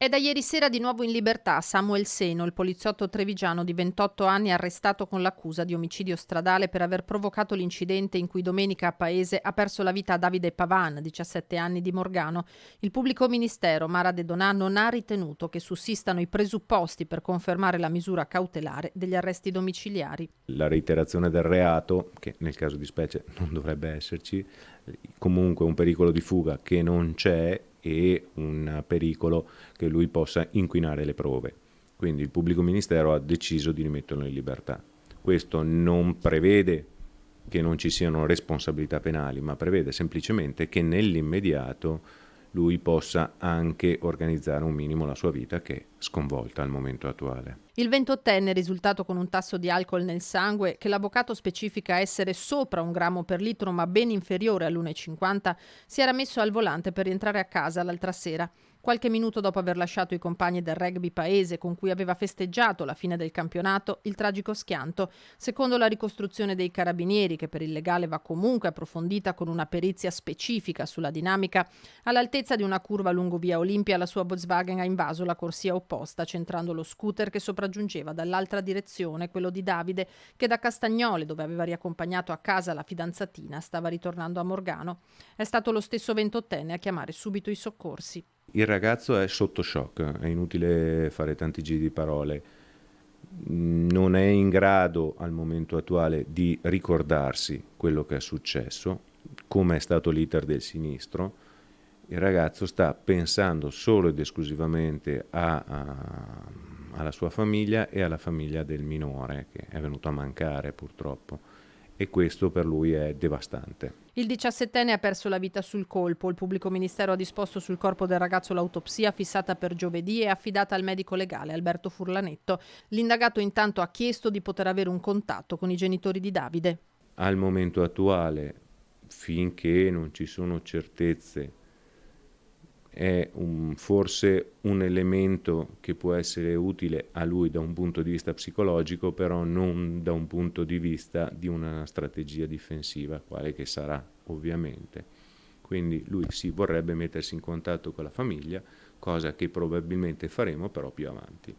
È da ieri sera di nuovo in libertà Samuel Seno, il poliziotto trevigiano di 28 anni arrestato con l'accusa di omicidio stradale per aver provocato l'incidente in cui domenica a Paese ha perso la vita Davide Pavan, 17 anni, di Morgano. Il pubblico ministero Mara De Donà non ha ritenuto che sussistano i presupposti per confermare la misura cautelare degli arresti domiciliari. La reiterazione del reato, che nel caso di specie non dovrebbe esserci, comunque un pericolo di fuga che non c'è e un pericolo che lui possa inquinare le prove. Quindi il pubblico ministero ha deciso di rimetterlo in libertà. Questo non prevede che non ci siano responsabilità penali, ma prevede semplicemente che nell'immediato lui possa anche organizzare un minimo la sua vita, che è sconvolta al momento attuale. Il 28enne, risultato con un tasso di alcol nel sangue che l'avvocato specifica essere sopra 1 grammo per litro ma ben inferiore all'1,50, si era messo al volante per rientrare a casa l'altra sera. Qualche minuto dopo aver lasciato i compagni del rugby Paese con cui aveva festeggiato la fine del campionato, il tragico schianto. Secondo la ricostruzione dei carabinieri, che per il legale va comunque approfondita con una perizia specifica sulla dinamica, all'altezza di una curva lungo via Olimpia la sua Volkswagen ha invaso la corsia opposta, centrando lo scooter che sopraggiungeva dall'altra direzione, quello di Davide, che da Castagnole, dove aveva riaccompagnato a casa la fidanzatina, stava ritornando a Morgano. È stato lo stesso 28enne a chiamare subito i soccorsi. Il ragazzo è sotto shock, è inutile fare tanti giri di parole, non è in grado al momento attuale di ricordarsi quello che è successo, come è stato l'iter del sinistro. Il ragazzo sta pensando solo ed esclusivamente alla sua famiglia e alla famiglia del minore, che è venuto a mancare purtroppo, e questo per lui è devastante. Il 17enne ha perso la vita sul colpo. Il pubblico ministero ha disposto sul corpo del ragazzo l'autopsia fissata per giovedì e affidata al medico legale Alberto Furlanetto. L'indagato intanto ha chiesto di poter avere un contatto con i genitori di Davide. Al momento attuale, finché non ci sono certezze, è forse un elemento che può essere utile a lui da un punto di vista psicologico, però non da un punto di vista di una strategia difensiva, quale che sarà ovviamente. Quindi lui vorrebbe mettersi in contatto con la famiglia, cosa che probabilmente faremo però più avanti.